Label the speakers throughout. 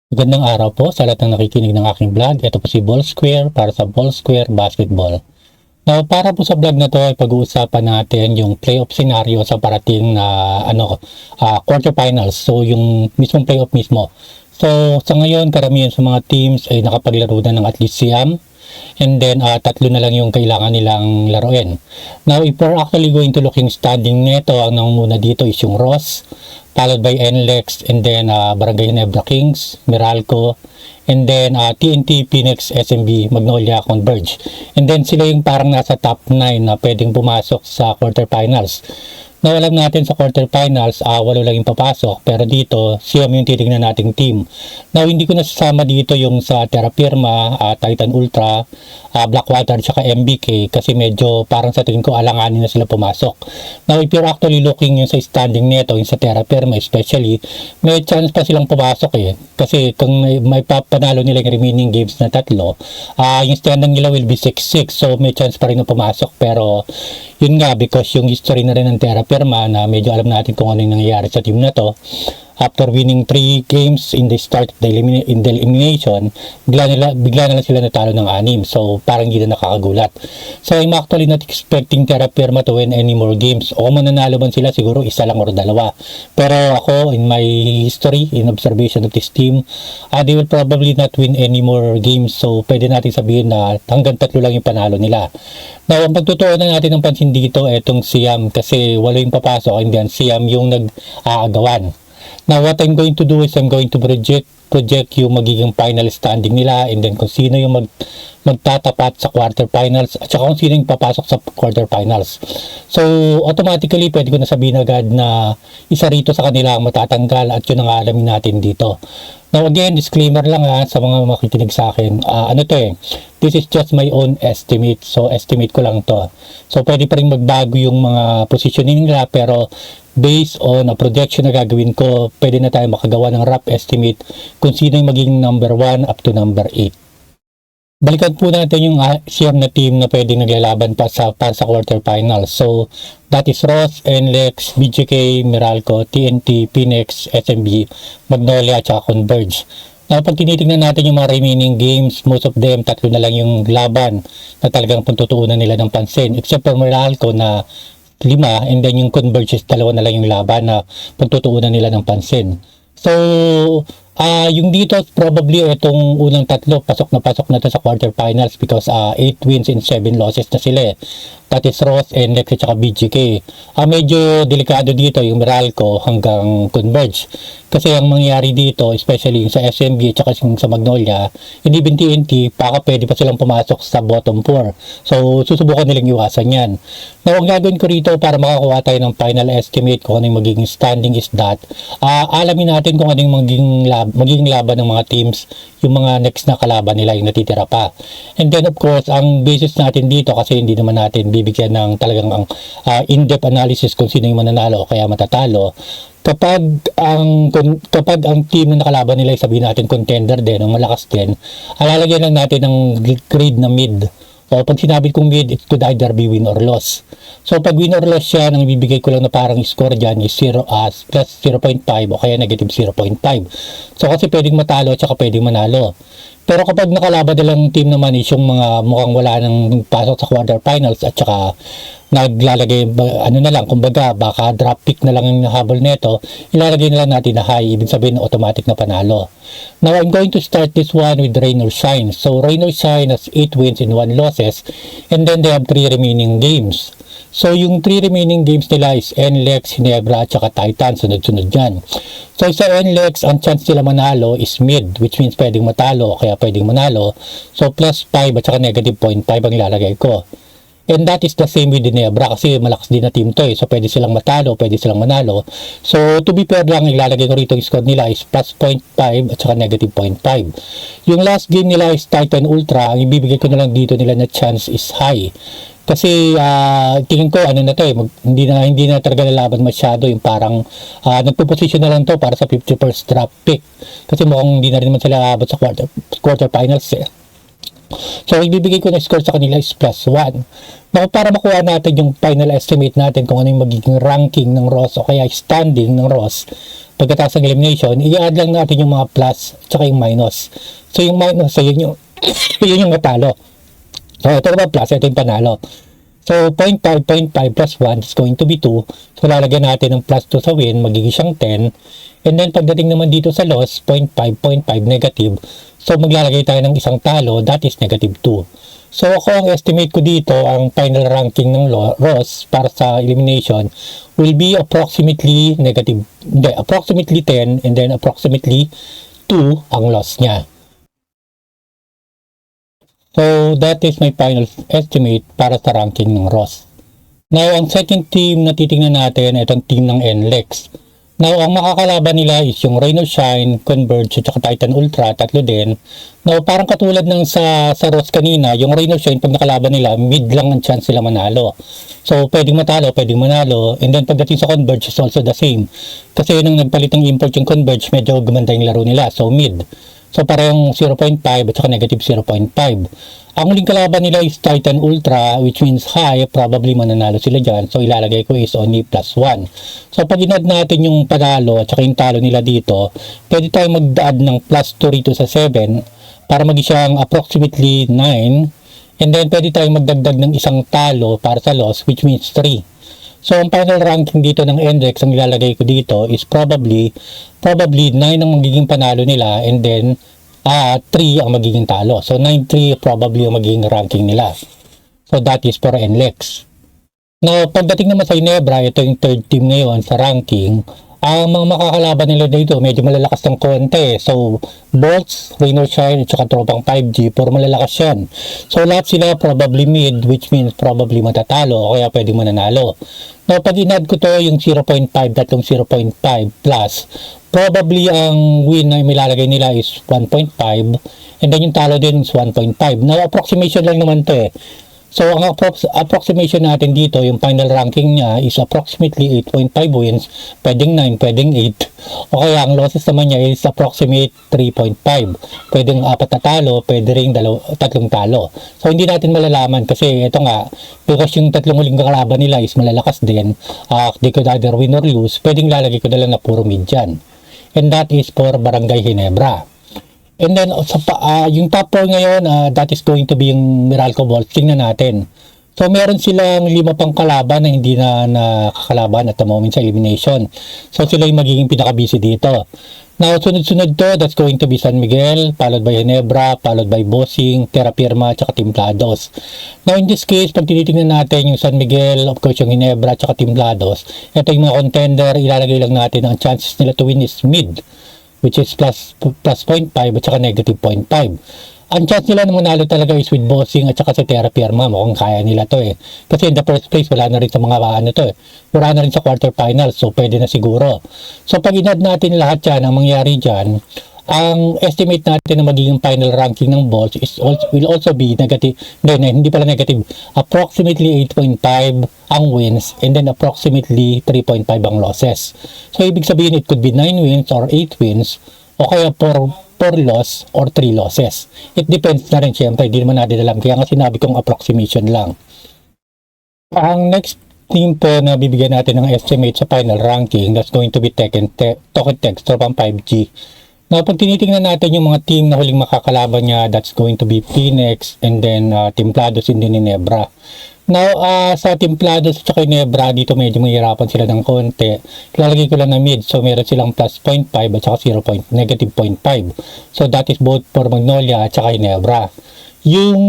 Speaker 1: Magandang araw po sa lahat ng nakikinig ng aking vlog. Ito po si Ball Square para sa Ball Square Basketball. Now, para po sa vlog na to ay pag-uusapan natin yung playoff scenario sa parating na quarterfinals. So, yung mismong playoff mismo. So, sa ngayon, karamihan sa mga teams ay nakapaglaro na ng at least siyam. And then, tatlo na lang yung kailangan nilang laruin. Now, if we're actually going to look yung standing nito, ang nangunguna dito is yung Ross, followed by NLEX, and then Barangay Nebra Kings, Meralco, and then TNT, Phoenix, SMB, Magnolia, Converge. And then sila yung parang nasa top 9 na pwedeng pumasok sa quarterfinals. Now, alam natin sa quarterfinals, 8 lang yung papasok, pero dito, siyam yung titignan nating team. Now, hindi ko nasasama dito yung sa Terra Firma, Titan Ultra, Blackwater, tsaka MBK, kasi medyo parang sa tingin ko alanganin na sila pumasok. Now, if you're actually looking yung sa standing nito, yung sa Terra Firma especially, may chance pa silang pumasok eh. Kasi kung may papanalo nila yung remaining games na tatlo, yung standing nila will be 6-6, so may chance pa rin na pumasok, pero yun nga, because yung history na rin ng Terra Firma na medyo alam natin kung ano yung nangyayari sa team na to, after winning 3 games in the start of the elimination, bigla na lang sila natalo ng 6. So, parang hindi na nakakagulat. So, I'm actually not expecting Terra Firma to win any more games. O mananalo man sila, siguro isa lang or dalawa. Pero ako, in my history, in observation of this team, they will probably not win any more games. So, pwede natin sabihin na hanggang 3 lang yung panalo nila. Now, ang pagtutuunan natin ng pansin dito, etong Siam, kasi wala yung papasok, and then Siam yung nag-aagawan. Now, what I'm going to do is I'm going to project yung magiging final standing nila, and then kung sino yung magtatapat sa quarterfinals at saka kung sino yung papasok sa quarterfinals. So, automatically, pwede ko na sabihin agad na isa rito sa kanila ang matatanggal at yun ang alamin natin dito. Now, again, disclaimer lang sa mga makikinig sa akin. This is just my own estimate. So, estimate ko lang to. So, pwede pa rin magbago yung mga positioning nila, pero based on a projection na gagawin ko, pwede na tayo makagawa ng rough estimate kung sino yung magiging number 1 up to number 8. Balikan po natin yung siyam na team na pwedeng naglalaban para sa quarterfinals. So, that is Ross, NLEX, BGK, Meralco, TNT, Phoenix, SMB, Magnolia, at Converge. Now, pag tinitingnan natin yung mga remaining games, most of them, 3 na lang yung laban na talagang pagtutuunan nila ng pansin. Except for Meralco na 5, and then yung Converge, 2 na lang yung laban na pagtutuunan nila ng pansin. So, yung dito, probably itong unang 3, pasok na to sa quarterfinals because 8 wins and 7 losses na sila eh. That is Ross, NLEX, at saka BGK. Medyo delikado dito yung Meralco hanggang Converge. Kasi ang mangyayari dito, especially yung sa SMB at saka yung sa Magnolia, hindi even TNT, pwede pa silang pumasok sa bottom 4. So, susubukan nilang iwasan yan. Now, ang gagawin ko rito para makakuha tayo ng final estimate kung ano yung magiging standing is that, alamin natin kung ano yung magiging laban ng mga teams, yung mga next na kalaban nila yung natitira pa. And then, of course, ang basis natin dito, kasi hindi naman natin bibigyan ng talagang in-depth analysis kung sino yung mananalo o kaya matatalo. Kapag ang team na nakalaban nila, sabihin natin contender din, o malakas din, alalagyan lang natin ng grade na mid. O pag sinabi kong mid, it could either be win or loss. So pag win or loss siya, nang ibibigay ko lang na parang score dyan is plus 0.5 o kaya negative 0.5. So kasi pwedeng matalo at saka pwedeng manalo. Pero kapag nakalaban nilang team naman is yung mga mukhang wala nang pasok sa quarterfinals at saka naglalagay, kumbaga baka drop pick na lang yung nahabol neto, ilalagay na lang natin na high, ibig sabihin automatic na panalo. Now, I'm going to start this one with Rain or Shine. So, Rain or Shine has 8 wins and 1 losses, and then they have 3 remaining games. So, yung 3 remaining games nila is NLEX, Ginebra, at saka Titan, sunod-sunod yan. So, sa NLEX, ang chance nila manalo is mid, which means pwedeng matalo, kaya pwedeng manalo. So, plus 5 at saka negative 0.5 ang ilalagay ko. And that is the same with Ginebra kasi malakas din na team to eh. So, pwede silang matalo, pwede silang manalo. So, to be fair lang, ilalagay ko rito yung score nila is plus 0.5 at saka negative 0.5. Yung last game nila is Titan Ultra. Ang ibibigay ko na lang dito nila na chance is high. Kasi tingin ko hindi na talaga lalaban masyado, yung parang nagpo-position na lang to para sa 51st draft pick. Kasi mukhang hindi na rin naman sila labad sa quarterfinals eh. So, ibibigay ko na score sa kanila is plus 1. Now, para makuha natin yung final estimate natin kung ano yung magiging ranking ng Ross o kaya standing ng Ross, pagkatapos ng elimination, i-add lang natin yung mga plus at yung minus. So yung minus, so yun yung, yun yung matalo. So ito naman plus, ito yung panalo. So 0.5 plus 1 is going to be 2. So lalagyan natin ng plus 2 sa win, magiging siyang 10. And then pagdating naman dito sa loss, 0.5 negative. So maglalagay tayo ng isang talo, that is negative 2. So ako ang estimate ko dito, ang final ranking ng Ross para sa elimination will be approximately approximately 10 and then approximately 2 ang loss niya. So that is my final estimate para sa ranking ng Ross. Now ang second team na titingnan natin, itong team ng NLEX. Now, ang makakalaban nila is yung Rain or Shine, Converge, at Titan Ultra, tatlo din. Now, parang katulad ng sa Ross kanina, yung Rain or Shine, pag nakalaban nila, mid lang ang chance sila manalo. So, pwedeng matalo, pwedeng manalo. And then, pagdating sa Converge is also the same. Kasi nung nagpalit ng import yung Converge, medyo gumanda yung laro nila. So, mid. So, parang 0.5 at saka negative 0.5. Ang huling kalaban nila is Titan Ultra, which means high, probably mananalo sila dyan. So, ilalagay ko is only plus 1. So, pag inad natin yung panalo at saka yung talo nila dito, pwede tayo mag-add ng plus 2 rito sa 7 para maging siyang approximately 9. And then, pwede tayo magdagdag ng isang talo para sa loss, which means 3. So, ang final ranking dito ng NLEX, ang ilalagay ko dito is probably 9 ang magiging panalo nila and then 3 ang magiging talo. So 9-3 probably ang magiging ranking nila. So that is for NLEX. Now, pagdating naman sa Ginebra, ito yung third team ngayon sa ranking. Ang mga makakalaban nila dito, medyo malalakas ng konti. So, Bolts, Rain or Shine, at saka tropang 5G, puro malalakas yan. So, lahat sila probably mid, which means probably matatalo, o kaya pwede mananalo. Now, pag inad ko to yung 0.5, tatlong 0.5 plus, probably ang win na milalagay nila is 1.5, and then yung talo din is 1.5. Now, approximation lang naman to eh. So, ang approximation natin dito, yung final ranking niya is approximately 8.5 wins, pwedeng 9, pwedeng 8. O kaya ang losses naman niya is approximate 3.5. Pwedeng 4 na talo, pwede rin 3 talo. So, hindi natin malalaman kasi ito nga, because yung 3 huling kalaban nila is malalakas din, they could either win or lose, pwedeng lalagay ko na lang na puro mid dyan. And that is for Barangay Ginebra. And then, yung top 4 ngayon, that is going to be yung Meralco Bolts. Tingnan natin. So, meron silang 5 pang kalaban na hindi na nakakalaban at the moment sa elimination. So, sila yung magiging pinaka-busy dito. Now, sunod-sunod to, that's going to be San Miguel, followed by Ginebra, followed by Bossing, Terra Firma, at Timplados. Now, in this case, pag tinitingnan natin yung San Miguel, of course, yung Ginebra, at Timplados, ito yung mga contender, ilalagay lang natin ang chances nila to win is mid, which is plus 0.5 at saka negative 0.5. Ang chance nila na manalo talaga is with Bossing at saka sa Terra Firma. Mukhang kaya nila to eh. Kasi in the first place, wala na rin sa mga to eh. Wala na rin sa quarterfinals, so pwede na siguro. So pag inad natin lahat yan, ang mangyari dyan, ang estimate natin na magiging final ranking ng Bolts will also be negative, hindi pala negative, approximately 8.5 ang wins and then approximately 3.5 ang losses. So ibig sabihin it could be 9 wins or 8 wins o kaya 4 loss or 3 losses. It depends na rin syempre, hindi naman natin alam. Kaya nga sinabi kong approximation lang. Ang next team po na bibigyan natin ng estimate sa final ranking, that's going to be Token Text, tropang 5G. Now, pag tinitingnan natin yung mga team na huling makakalaban niya, that's going to be Phoenix and then Timplados and then Ginebra. Now, sa Timplados at Ginebra, dito medyo mahirapan sila ng konti. Ilalagay ko lang na mid. So, meron silang plus 0.5 at saka negative 0.5. So, that is both for Magnolia at saka Ginebra. Yung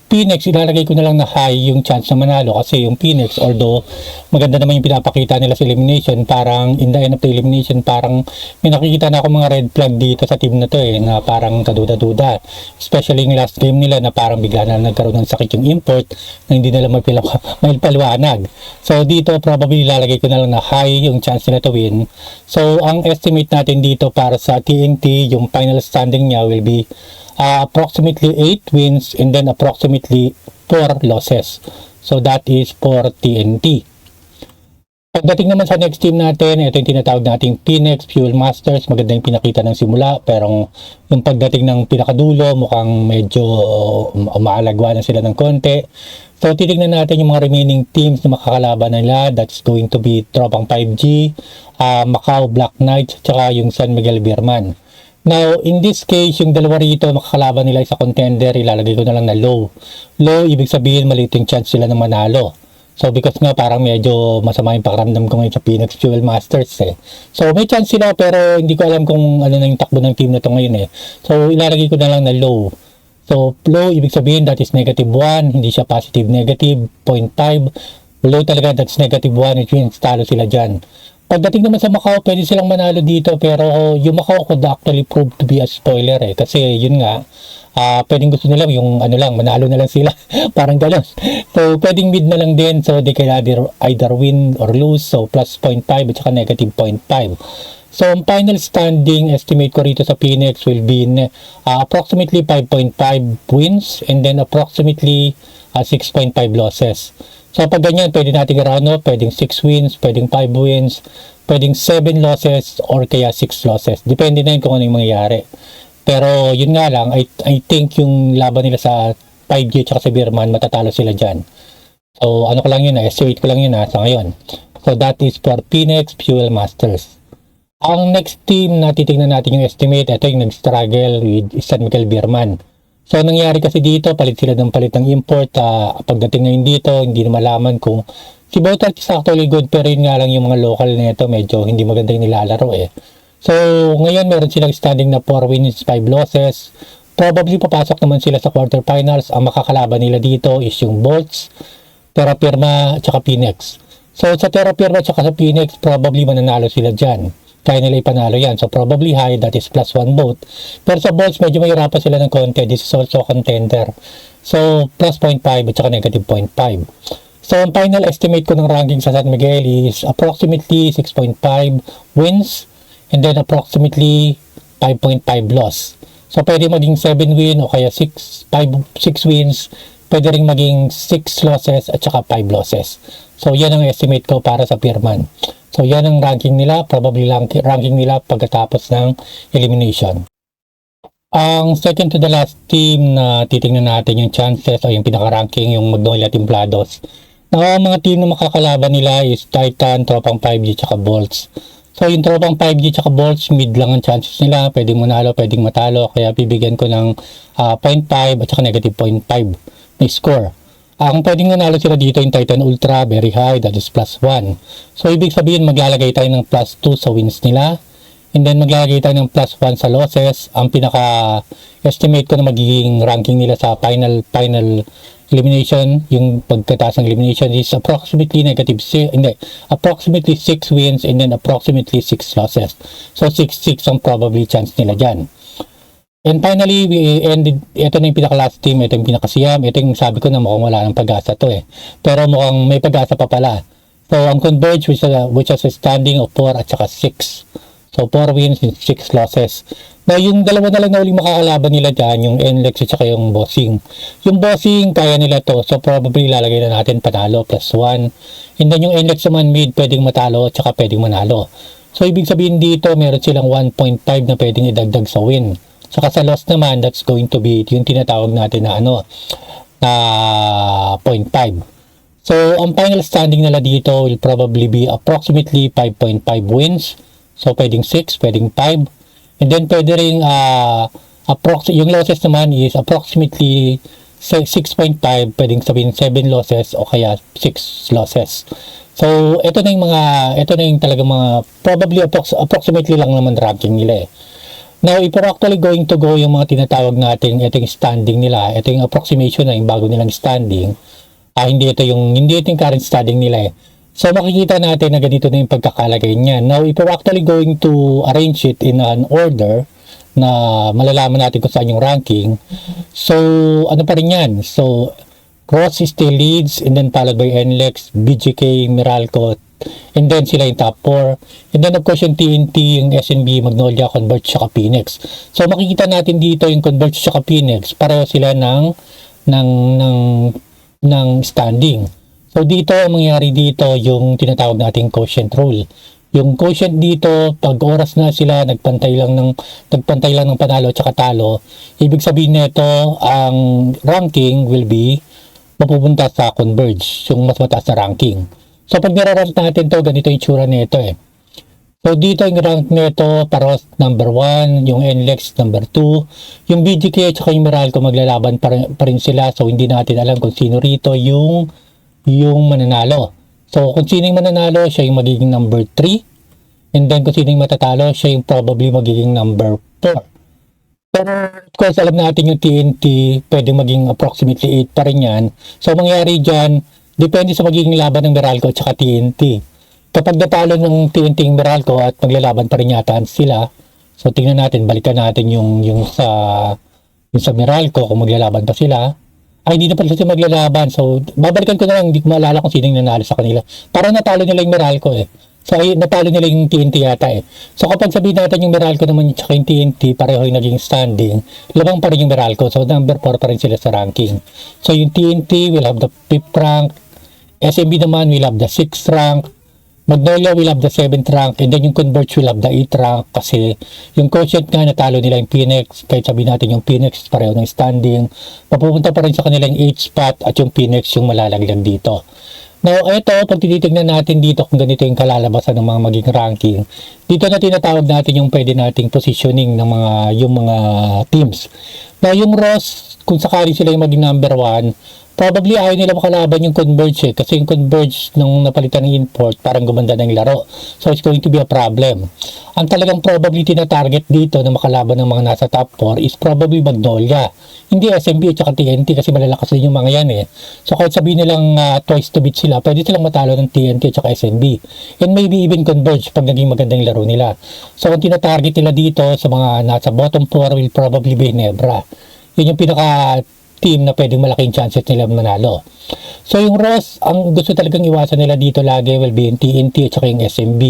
Speaker 1: Phoenix, ilalagay ko na lang na high yung chance na manalo kasi yung Phoenix, although maganda naman yung pinapakita nila sa elimination, parang in the end of the elimination, parang may nakikita na ako mga red flag dito sa team na to eh, na parang kaduda-duda. Especially yung last game nila na parang bigla na nagkaroon ng sakit yung import na hindi nila may paliwanag. So dito, probably ilalagay ko na lang na high yung chance nila to win. So ang estimate natin dito para sa TNT, yung final standing niya will be approximately 8 wins and then approximately 4 losses. So that is for TNT. Pagdating naman sa next team natin, ito yung tinatawag nating Phoenix Fuel Masters. Maganda yung pinakita ng simula, pero yung pagdating ng pinakadulo, mukhang medyo umaalagwa na sila ng konti. So, titignan natin yung mga remaining teams na makakalaban nila. That's going to be Tropang 5G, Macau Black Knights, tsaka yung San Miguel Beerman. Now, in this case, yung dalawa rito, makakalaban nila sa contender, ilalagay ko na lang na low. Low, ibig sabihin, maliit yung chance sila na manalo. So, because nga parang medyo masama yung pakiramdam ko ngayon sa Phoenix Fuel Masters eh. So, may chance sila pero hindi ko alam kung ano na yung takbo ng team na to ngayon eh. So, ilalagay ko na lang na low. So, low, ibig sabihin that is negative 1, hindi siya positive negative, 0.5. Low talaga, that's negative 1, which means talo sila dyan. Pagdating naman sa Macau, pwede silang manalo dito pero yung Macau could actually prove to be a spoiler eh. Kasi yun nga, pwedeng gusto nila yung ano lang, manalo na lang sila. Parang gano'n. So, pwedeng mid na lang din. So, they can either win or lose. So, plus 0.5 at saka negative 0.5. So, ang final standing estimate ko rito sa Phoenix will be approximately 5.5 wins and then approximately 6.5 losses. So, pag ganyan, pwede natin i-round up. Pwedeng 6 wins, pwedeng 5 wins, pwedeng 7 losses or kaya 6 losses. Depende na yun kung ano yung mangyayari. Pero yun nga lang, I think yung laban nila sa 5G at sa Beerman, matatalo sila dyan. So ano ko lang yun, estimate ko lang yun sa ngayon. So that is for Phoenix Fuel Masters. Ang next team na titignan natin yung estimate, ito yung nag-struggle with San Miguel Beerman. So nangyari kasi dito, palit sila ng palit ng import. Pagdating ngayon dito, hindi na malaman kung si Botak is actually good, pero yun nga lang yung mga local na ito, medyo hindi maganda yung nilalaro eh. So, ngayon meron silang standing na 4 wins, 5 losses. Probably papasok naman sila sa quarterfinals. Ang makakalaban nila dito is yung Bolts, Terra Firma, at Phoenix. So, sa Terra Firma at sa Phoenix, probably mananalo sila dyan. Kaya nila ipanalo yan. So, probably high, that is plus 1 vote. Pero sa Bolts, medyo mahirapan sila ng konti. This is also a contender. So, plus 0.5 at saka negative 0.5. So, ang final estimate ko ng ranking sa San Miguel is approximately 6.5 wins, and then approximately 5.5 loss. So, pwede maging 7 win o kaya 6 wins. Pwede rin maging 6 losses at saka 5 losses. So, yan ang estimate ko para sa Beerman. So, yan ang ranking nila. Probably ranking nila pagkatapos ng elimination. Ang second to the last team na titingnan natin yung chances o yung pinaka-ranking, yung Magnolia Timplados. Ang mga team na makakalaban nila is Titan, Tropang 5G, at Bolts. So, yung Tropang 5G tsaka Bolts, mid lang ang chances nila. Pwedeng manalo, pwedeng matalo. Kaya bibigyan ko ng 0.5 at saka negative 0.5 na score. Ang pwedeng manalo sila dito yung Titan Ultra, very high, that is plus 1. So, ibig sabihin, maglalagay tayo ng plus 2 sa wins nila. And then, maglalagay tayo ng plus 1 sa losses. Ang pinaka-estimate ko na magiging ranking nila sa final elimination, yung pagkataas ng elimination is approximately approximately 6 wins and then approximately 6 losses. So 6-6 ang probably chance nila dyan. And finally, we ended, ito na yung pinaka-last team, ito yung pinaka-siyam, ito yung sabi ko na mukhang wala ng pag-asa to eh. Pero mukhang may pag-asa pa pala. So ang Converge which has a standing of 4 at saka 6. So 4 wins and 6 losses. Now, yung dalawa na lang na uling makakalaban nila dyan, yung NLEX at saka yung Bossing. Yung Bossing, kaya nila to. So, probably lalagay na natin panalo, plus 1. And then, yung NLEX naman mid, pwedeng matalo at saka pwedeng manalo. So, ibig sabihin dito, meron silang 1.5 na pwedeng idagdag sa win. Saka sa loss naman, that's going to be yung tinatawag natin na na 0.5. So, ang final standing nila dito will probably be approximately 5.5 wins. So, pwedeng 6, pwedeng 5. And then pwede rin yung losses naman is approximately 6.5, pwedeng sabihin 7 losses o kaya 6 losses. So ito na yung talagang mga probably approximately lang naman ranking nila eh. Now if we're actually going to go yung mga tinatawag natin, ito yung standing nila, ito yung approximation na yung bago nilang standing. Hindi ito yung current standing nila eh. So, makikita natin na ganito na yung pagkakalagay niya. Now, if we're actually going to arrange it in an order na malalaman natin kung saan yung ranking, so, ano pa rin yan? So, Cross still leads, and then followed by NLEX, BGK, Meralco, and then sila yung top 4. And then, of course, yung TNT, yung SNB, Magnolia, Converge, saka Phoenix. So, makikita natin dito yung Converge, saka Phoenix, pareho sila ng standing. So dito, ang mangyayari dito, yung tinatawag nating quotient rule. Yung quotient dito, pag oras na sila, nagpantay lang ng panalo at saka talo, ibig sabihin nito, ang ranking will be mapupunta sa converge, yung mas mataas na ranking. So pag nirarank natin to, ganito yung tsura nito eh. So dito yung rank nito, Paros number 1, yung NLEX number 2, yung BGK at saka yung Meralco maglalaban pa rin sila. So hindi natin alam kung sino rito yung mananalo. So kung sino yung mananalo, siya yung magiging number 3. And then kung sino yung matatalo, siya yung probably magiging number 4. Pero of course alam natin yung TNT, pwedeng maging approximately 8 pa rin yan. So mangyayari dyan, depende sa magiging laban ng Meralco at saka TNT. Kapag natalo ng TNT yung Meralco at maglalaban pa rin yata sila, so tingnan natin, balikan natin yung sa Meralco kung maglalaban pa sila. Ay, hindi na pala sila maglalaban. So, babalikan ko na lang, hindi ko maalala kung sino yung nanalo sa kanila. Parang natalo nila yung Meralco eh. So, ay, natalo nila yung TNT yata eh. So, kapag sabihin natin yung Meralco naman at yung TNT, pareho yung naging standing, labang pa rin yung Meralco. So, number 4 pa rin sila sa ranking. So, yung TNT will have the 5th rank. SMB naman will have the 6th rank. Magnolia will have the 7th rank, and then yung Converge will have the 8th rank kasi yung quotient nga natalo nila yung Phoenix, kahit sabihin natin yung Phoenix pareho ng standing, mapupunta pa rin sa kanila yung 8th spot at yung Phoenix yung malalaglag dito. Now, ito, pag tinitignan natin dito kung ganito yung kalalabasan ng mga maging ranking, dito na tinatawag natin yung pwede nating positioning ng yung mga teams. Now, yung Ross, kung sakali sila yung maging number 1, probably ayaw nila makalaban yung Converge eh, kasi yung Converge nung napalitan ng import, parang gumanda na yung laro. So, it's going to be a problem. Ang talagang probability na target dito na makalaban ng mga nasa top 4 is probably Magnolia. Hindi SMB at saka TNT kasi malalakas din yung mga yan eh. So, kahit sabihin nilang twice to beat sila, pwede silang matalo ng TNT at saka SMB. And maybe even Converge pag naging magandang laro nila. So, ang tinatarget nila dito sa mga nasa bottom 4 will probably be Ginebra. Yun yung pinaka team na pwedeng malaking chances nila manalo. So yung Ross, ang gusto talagang iwasan nila dito lagi will be yung TNT at saka yung SMB.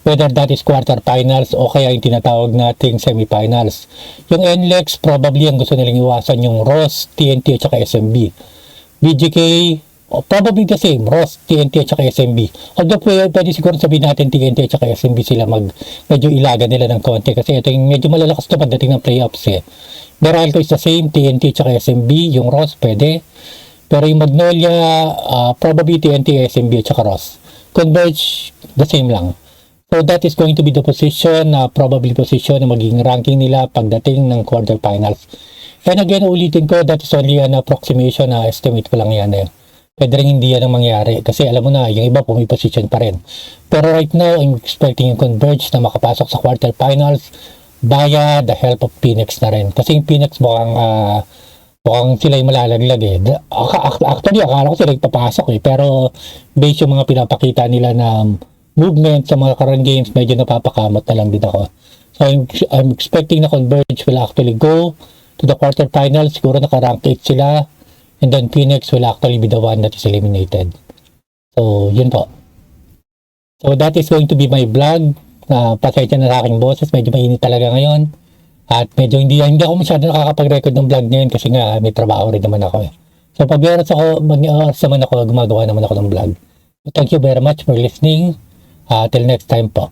Speaker 1: Whether that is quarterfinals o kaya yung tinatawag nating semifinals. Yung NLEX, probably ang gusto nilang iwasan yung Ross, TNT at saka SMB. BGK, probably the same, Ross, TNT at saka SMB. Although pwede siguro sabihin natin TNT at saka SMB sila medyo ilaga nila ng konti kasi ito yung medyo malalakas na pagdating ng playoffs eh. Meralco is the same, TNT at saka SMB, yung Ross pwede. Pero yung Magnolia, probably TNT, SMB at saka Ross. Converge, the same lang. So that is going to be the position, probably position na magiging ranking nila pagdating ng quarterfinals. And again, ulitin ko, that is only an approximation, estimate ko lang yan eh. Pwede rin hindi yan ang mangyari kasi alam mo na, yung iba pumiposition pa rin. Pero right now, I'm expecting yung Converge na makapasok sa quarterfinals via the help of Phoenix na rin. Kasi yung Phoenix mukhang sila yung malalaglag eh. Actually, akala ko sila yung papasok eh. Pero based yung mga pinapakita nila na movement sa mga current games, medyo napapakamot na lang din ako. So I'm expecting na Converge will actually go to the quarterfinals. Siguro naka-rank 8 sila. And then Phoenix will actually be the one that is eliminated. So, yun po. So that is going to be my vlog. Pasensya na sa aking boses, medyo mainit talaga ngayon. At medyo hindi ako masyado nakakapag-record ng vlog ngayon kasi nga may trabaho rin naman ako eh. So pag mag-oras naman ako, gumagawa naman ako ng vlog. So, thank you very much for listening. Till next time po.